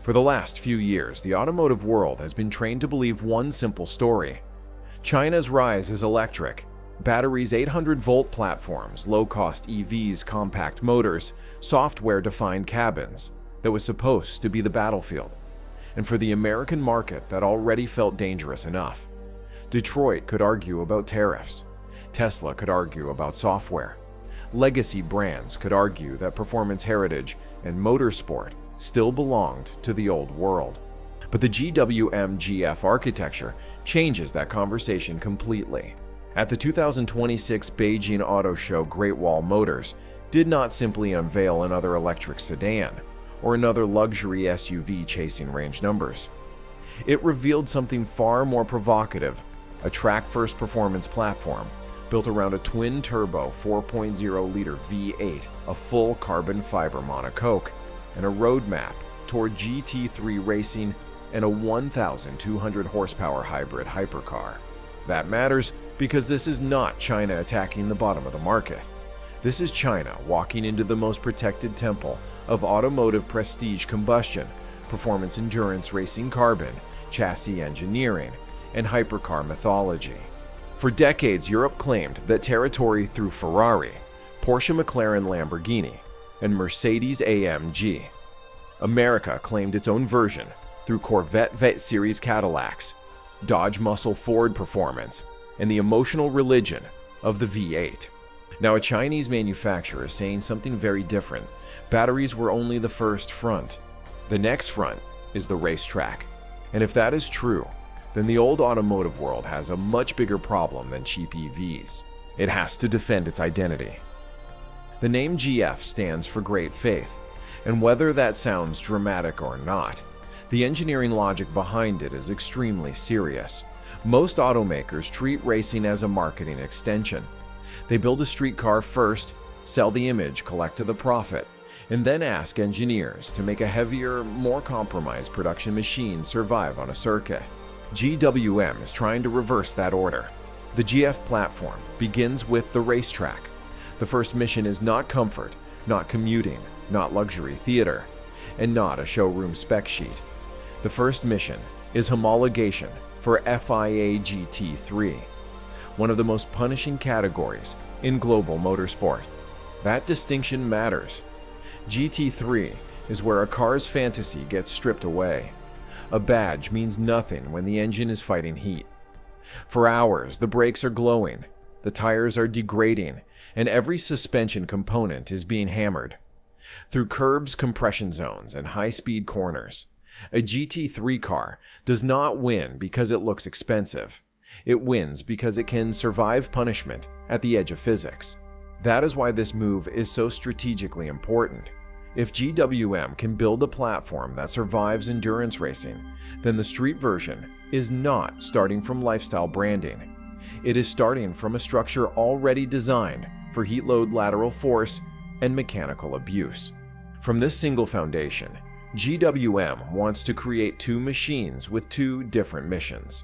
For the last few years, the automotive world has been trained to believe one simple story. China's rise is electric. Batteries, 800-volt platforms, low-cost EVs, compact motors, software-defined cabins. That was supposed to be the battlefield. And for the American market, that already felt dangerous enough. Detroit could argue about tariffs. Tesla could argue about software. Legacy brands could argue that performance heritage and motorsport still belonged to the old world. But the GWM GF architecture changes that conversation completely. At the 2026 Beijing Auto Show, Great Wall Motors did not simply unveil another electric sedan or another luxury SUV chasing range numbers. It revealed something far more provocative, a track-first performance platform built around a twin-turbo 4.0-liter V8, a full carbon fiber monocoque, and a roadmap toward GT3 racing and a 1,200 horsepower hybrid hypercar. That matters because this is not China attacking the bottom of the market. This is China walking into the most protected temple of automotive prestige combustion, performance endurance racing carbon, chassis engineering, and hypercar mythology. For decades, Europe claimed that territory through Ferrari, Porsche, McLaren, Lamborghini, and Mercedes-AMG. America claimed its own version through Corvette V-Series Cadillacs, Dodge Muscle Ford performance, and the emotional religion of the V8. Now, a Chinese manufacturer is saying something very different. Batteries were only the first front. The next front is the racetrack. And if that is true, then the old automotive world has a much bigger problem than cheap EVs. It has to defend its identity. The name GF stands for great faith, and whether that sounds dramatic or not, the engineering logic behind it is extremely serious. Most automakers treat racing as a marketing extension. They build a street car first, sell the image, collect the profit, and then ask engineers to make a heavier, more compromised production machine survive on a circuit. GWM is trying to reverse that order. The GF platform begins with the racetrack. The first mission is not comfort, not commuting, not luxury theater, and not a showroom spec sheet. The first mission is homologation for FIA GT3, one of the most punishing categories in global motorsport. That distinction matters. GT3 is where a car's fantasy gets stripped away. A badge means nothing when the engine is fighting heat. For hours, the brakes are glowing, the tires are degrading, and every suspension component is being hammered. Through curbs, compression zones, and high-speed corners, a GT3 car does not win because it looks expensive. It wins because it can survive punishment at the edge of physics. That is why this move is so strategically important. If GWM can build a platform that survives endurance racing, then the street version is not starting from lifestyle branding. It is starting from a structure already designed for heat load, lateral force, and mechanical abuse. From this single foundation, GWM wants to create two machines with two different missions.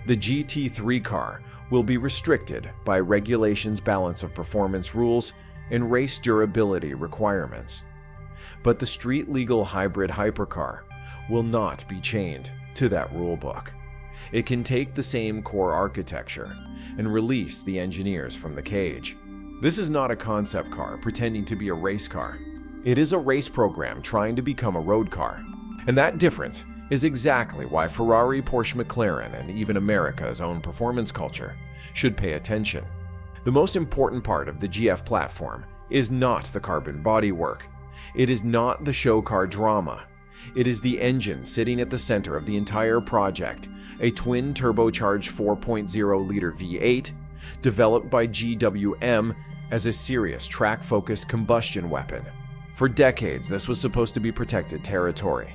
The GT3 car will be restricted by regulations, balance of performance rules, and race durability requirements. But the street-legal hybrid hypercar will not be chained to that rulebook. It can take the same core architecture and release the engineers from the cage. This is not a concept car pretending to be a race car. It is a race program trying to become a road car. And that difference is exactly why Ferrari, Porsche, McLaren, and even America's own performance culture should pay attention. The most important part of the GF platform is not the carbon bodywork. It is not the show car drama. It is the engine sitting at the center of the entire project, a twin turbocharged 4.0-liter V8 developed by GWM as a serious track-focused combustion weapon. For decades, this was supposed to be protected territory.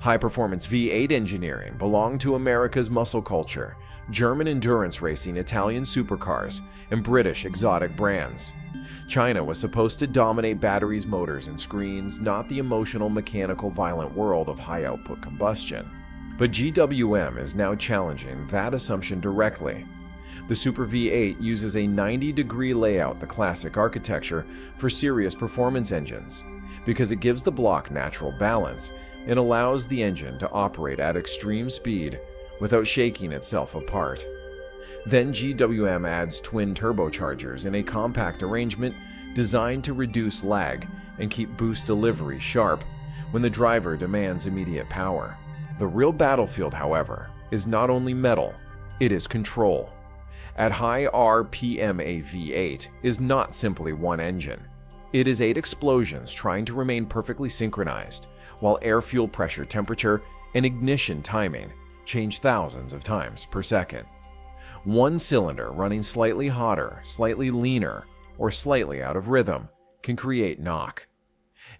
High-performance V8 engineering belonged to America's muscle culture, German endurance racing, Italian supercars, and British exotic brands. China was supposed to dominate batteries, motors, and screens, not the emotional, mechanical, violent world of high-output combustion. But GWM is now challenging that assumption directly. The Super V8 uses a 90-degree layout, the classic architecture, for serious performance engines, because it gives the block natural balance and allows the engine to operate at extreme speed without shaking itself apart. Then GWM adds twin turbochargers in a compact arrangement designed to reduce lag and keep boost delivery sharp when the driver demands immediate power. The real battlefield, however, is not only metal, it is control. At high RPM, a V8 is not simply one engine. It is 8 explosions trying to remain perfectly synchronized, while air fuel pressure, temperature, and ignition timing change thousands of times per second. One cylinder running slightly hotter, slightly leaner, or slightly out of rhythm can create knock.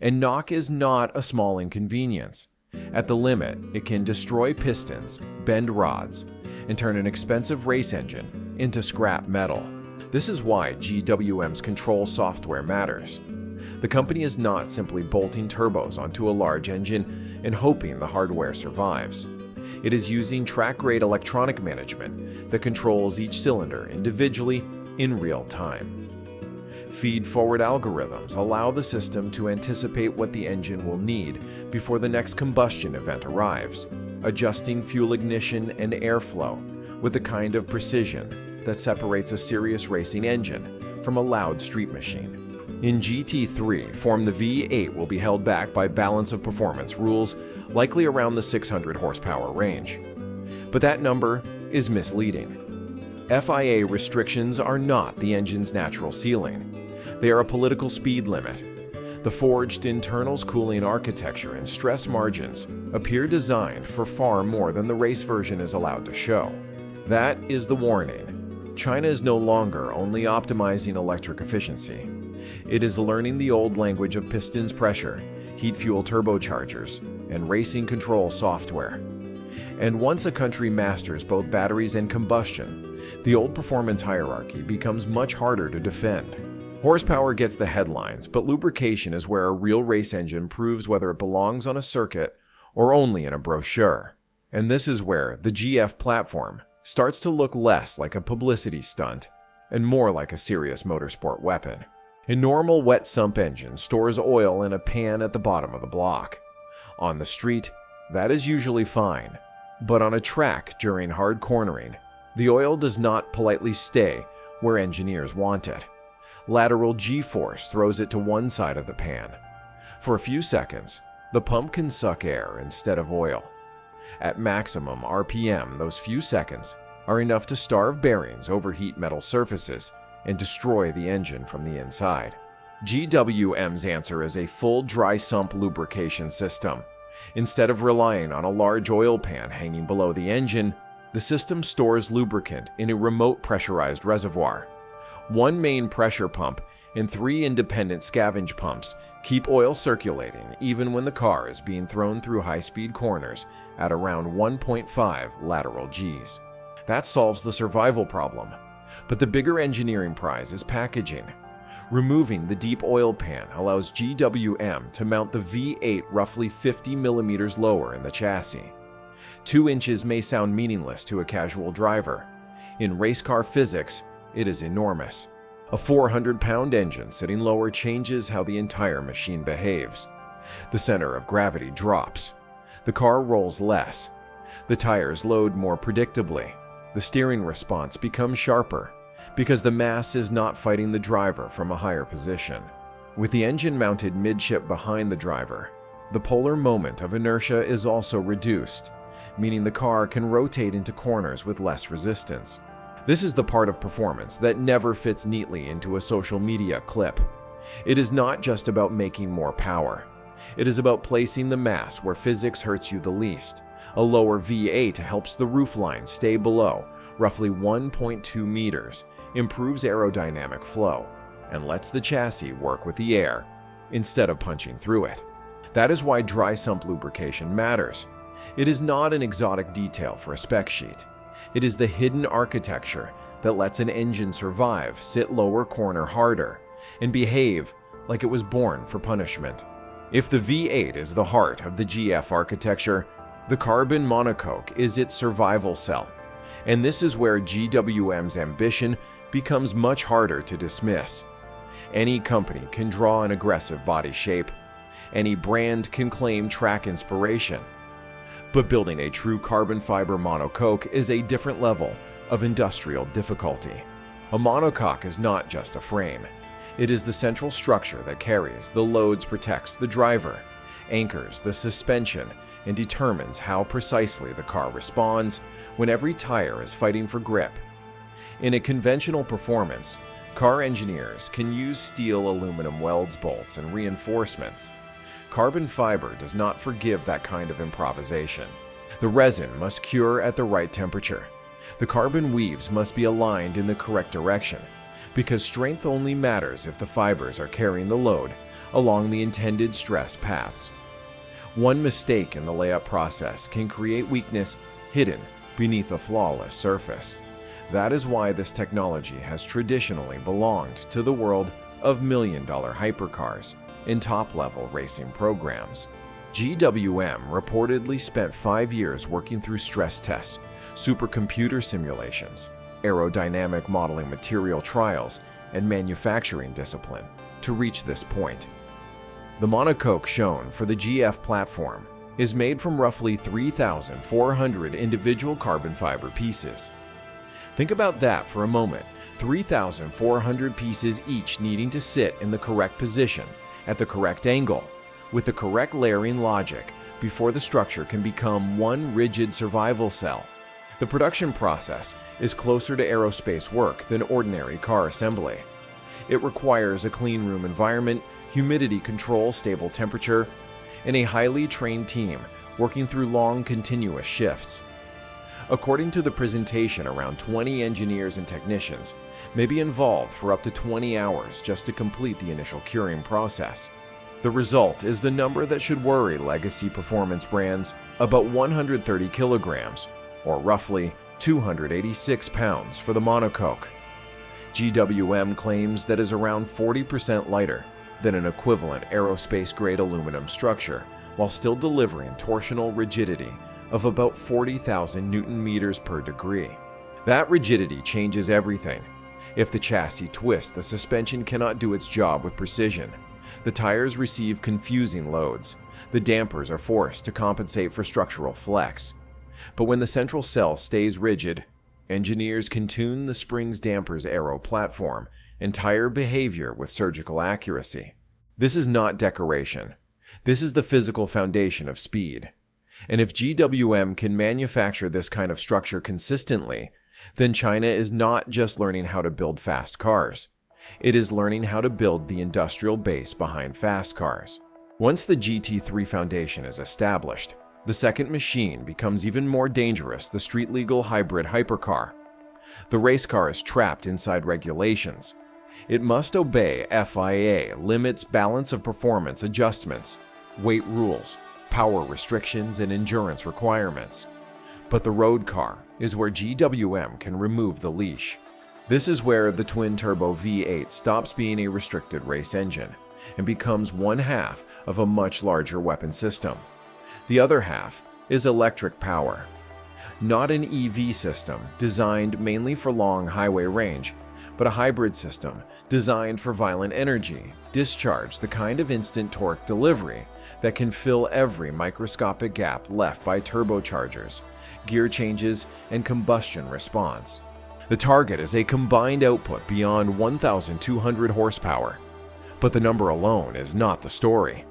And knock is not a small inconvenience. At the limit, it can destroy pistons, bend rods, and turn an expensive race engine into scrap metal. This is why GWM's control software matters. The company is not simply bolting turbos onto a large engine and hoping the hardware survives. It is using track-grade electronic management that controls each cylinder individually in real time. Feed-forward algorithms allow the system to anticipate what the engine will need before the next combustion event arrives, adjusting fuel ignition and airflow with the kind of precision that separates a serious racing engine from a loud street machine. In GT3, Form the V8 will be held back by balance of performance rules, likely around the 600 horsepower range. But that number is misleading. FIA restrictions are not the engine's natural ceiling. They are a political speed limit. The forged internals, cooling architecture, and stress margins appear designed for far more than the race version is allowed to show. That is the warning. China is no longer only optimizing electric efficiency. It is learning the old language of pistons pressure, heat fuel turbochargers, and racing control software. And once a country masters both batteries and combustion, the old performance hierarchy becomes much harder to defend. Horsepower gets the headlines, but lubrication is where a real race engine proves whether it belongs on a circuit or only in a brochure. And this is where the GF platform starts to look less like a publicity stunt and more like a serious motorsport weapon. A normal wet sump engine stores oil in a pan at the bottom of the block. On the street, that is usually fine, but on a track during hard cornering, the oil does not politely stay where engineers want it. Lateral G-force throws it to one side of the pan. For a few seconds, the pump can suck air instead of oil. At maximum RPM, those few seconds are enough to starve bearings, overheat metal surfaces, and destroy the engine from the inside. GWM's answer is a full dry-sump lubrication system. Instead of relying on a large oil pan hanging below the engine, the system stores lubricant in a remote pressurized reservoir. One main pressure pump and 3 independent scavenge pumps keep oil circulating even when the car is being thrown through high-speed corners at around 1.5 lateral Gs. That solves the survival problem. But the bigger engineering prize is packaging. Removing the deep oil pan allows GWM to mount the V8 roughly 50 millimeters lower in the chassis. 2 inches may sound meaningless to a casual driver. In race car physics, it is enormous. A 400-pound engine sitting lower changes how the entire machine behaves. The center of gravity drops. The car rolls less. The tires load more predictably. The steering response becomes sharper because the mass is not fighting the driver from a higher position. With the engine mounted midship behind the driver, the polar moment of inertia is also reduced, meaning the car can rotate into corners with less resistance. This is the part of performance that never fits neatly into a social media clip. It is not just about making more power. It is about placing the mass where physics hurts you the least. A lower V8 helps the roofline stay below roughly 1.2 meters, improves aerodynamic flow, and lets the chassis work with the air instead of punching through it. That is why dry sump lubrication matters. It is not an exotic detail for a spec sheet. It is the hidden architecture that lets an engine survive, sit lower corner harder, and behave like it was born for punishment. If the V8 is the heart of the GF architecture, the carbon monocoque is its survival cell. And this is where GWM's ambition becomes much harder to dismiss. Any company can draw an aggressive body shape. Any brand can claim track inspiration. But building a true carbon fiber monocoque is a different level of industrial difficulty. A monocoque is not just a frame. It is the central structure that carries the loads, protects the driver, anchors the suspension, and determines how precisely the car responds when every tire is fighting for grip. In a conventional performance, car engineers can use steel, aluminum welds, bolts, and reinforcements. Carbon fiber does not forgive that kind of improvisation. The resin must cure at the right temperature. The carbon weaves must be aligned in the correct direction, because strength only matters if the fibers are carrying the load along the intended stress paths. One mistake in the layup process can create weakness hidden beneath a flawless surface. That is why this technology has traditionally belonged to the world of million-dollar hypercars in top-level racing programs. GWM reportedly spent 5 years working through stress tests, supercomputer simulations, aerodynamic modeling, material trials, and manufacturing discipline to reach this point. The monocoque shown for the GF platform is made from roughly 3,400 individual carbon fiber pieces. Think about that for a moment, 3,400 pieces each needing to sit in the correct position, at the correct angle, with the correct layering logic before the structure can become one rigid survival cell. The production process is closer to aerospace work than ordinary car assembly. It requires a clean room environment, humidity control, stable temperature, and a highly trained team working through long, continuous shifts. According to the presentation, around 20 engineers and technicians may be involved for up to 20 hours just to complete the initial curing process. The result is the number that should worry legacy performance brands: about 130 kilograms, or roughly 286 pounds for the monocoque. GWM claims that is around 40% lighter than an equivalent aerospace-grade aluminum structure, while still delivering torsional rigidity of about 40,000 Newton meters per degree. That rigidity changes everything. If the chassis twists, the suspension cannot do its job with precision. The tires receive confusing loads. The dampers are forced to compensate for structural flex. But when the central cell stays rigid, engineers can tune the spring's dampers, aero platform, and tire behavior with surgical accuracy. This is not decoration. This is the physical foundation of speed. And if GWM can manufacture this kind of structure consistently, then China is not just learning how to build fast cars. It is learning how to build the industrial base behind fast cars. Once the GT3 foundation is established, the second machine becomes even more dangerous: the street-legal hybrid hypercar. The race car is trapped inside regulations. It must obey FIA limits, balance of performance adjustments, weight rules, power restrictions, and endurance requirements. But the road car is where GWM can remove the leash. This is where the twin-turbo V8 stops being a restricted race engine and becomes one half of a much larger weapon system. The other half is electric power. Not an EV system designed mainly for long highway range, but a hybrid system designed for violent energy discharge, the kind of instant torque delivery that can fill every microscopic gap left by turbochargers, gear changes, and combustion response. The target is a combined output beyond 1,200 horsepower. But the number alone is not the story.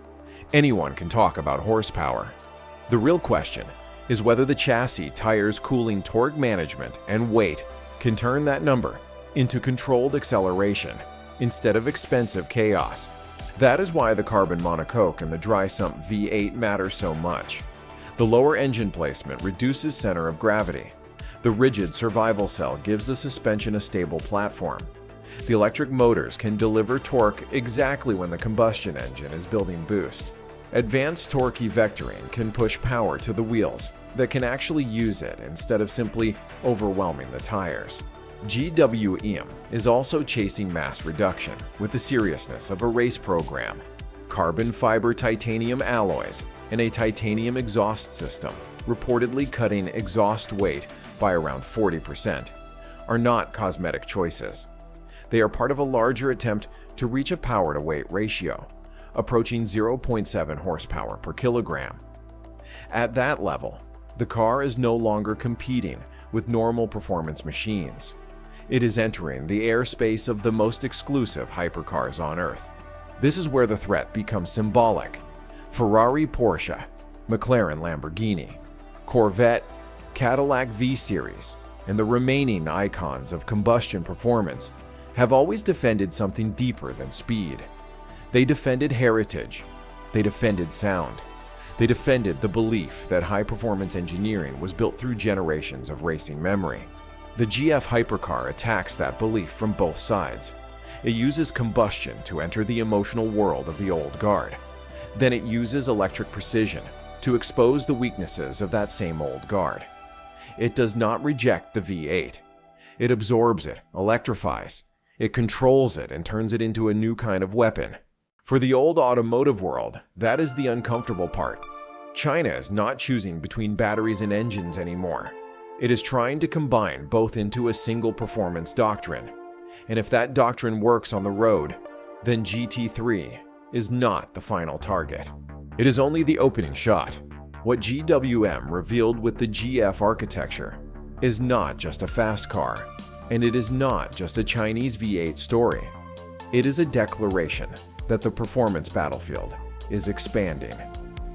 Anyone can talk about horsepower. The real question is whether the chassis, tires, cooling, torque management, and weight can turn that number into controlled acceleration instead of expensive chaos. That is why the carbon monocoque and the dry-sump V8 matter so much. The lower engine placement reduces center of gravity. The rigid survival cell gives the suspension a stable platform. The electric motors can deliver torque exactly when the combustion engine is building boost. Advanced torque vectoring can push power to the wheels that can actually use it instead of simply overwhelming the tires. GWM is also chasing mass reduction with the seriousness of a race program. Carbon fiber titanium alloys and a titanium exhaust system, reportedly cutting exhaust weight by around 40%, are not cosmetic choices. They are part of a larger attempt to reach a power-to-weight ratio, approaching 0.7 horsepower per kilogram. At that level, the car is no longer competing with normal performance machines. It is entering the airspace of the most exclusive hypercars on Earth. This is where the threat becomes symbolic. Ferrari, Porsche, McLaren, Lamborghini, Corvette, Cadillac V-Series, and the remaining icons of combustion performance have always defended something deeper than speed. They defended heritage. They defended sound. They defended the belief that high-performance engineering was built through generations of racing memory. The GF hypercar attacks that belief from both sides. It uses combustion to enter the emotional world of the old guard. Then it uses electric precision to expose the weaknesses of that same old guard. It does not reject the V8. It absorbs it, electrifies. It controls it and turns it into a new kind of weapon. For the old automotive world, that is the uncomfortable part. China is not choosing between batteries and engines anymore. It is trying to combine both into a single performance doctrine. And if that doctrine works on the road, then GT3 is not the final target. It is only the opening shot. What GWM revealed with the GF architecture is not just a fast car, and it is not just a Chinese V8 story. It is a declaration that the performance battlefield is expanding.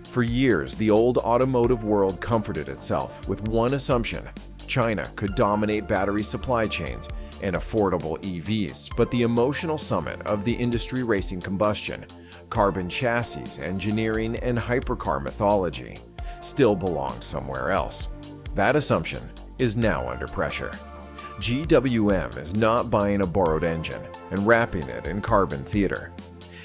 For years, the old automotive world comforted itself with one assumption: China could dominate battery supply chains and affordable EVs, but the emotional summit of the industry racing combustion, carbon chassis, engineering, and hypercar mythology still belongs somewhere else. That assumption is now under pressure. GWM is not buying a borrowed engine and wrapping it in carbon theater.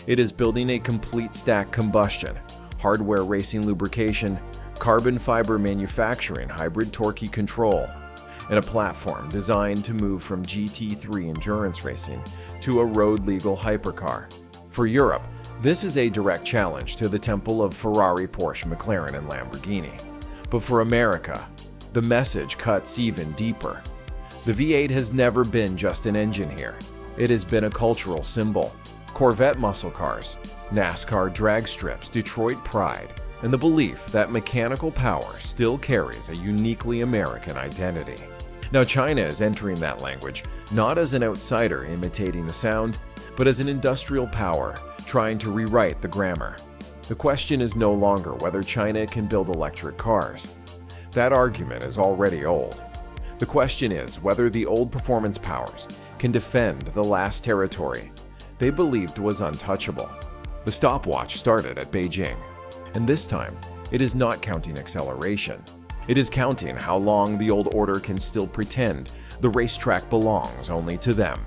It is building a complete stack combustion, hardware racing lubrication, carbon fiber manufacturing, hybrid torque control, and a platform designed to move from GT3 endurance racing to a road-legal hypercar. For Europe, this is a direct challenge to the temple of Ferrari, Porsche, McLaren, and Lamborghini. But for America, the message cuts even deeper. The V8 has never been just an engine here. It has been a cultural symbol. Corvette muscle cars, NASCAR drag strips, Detroit pride, and the belief that mechanical power still carries a uniquely American identity. Now, China is entering that language, not as an outsider imitating the sound, but as an industrial power trying to rewrite the grammar. The question is no longer whether China can build electric cars. That argument is already old. The question is whether the old performance powers can defend the last territory they believed was untouchable. The stopwatch started at Beijing, and this time, it is not counting acceleration. It is counting how long the old order can still pretend the racetrack belongs only to them.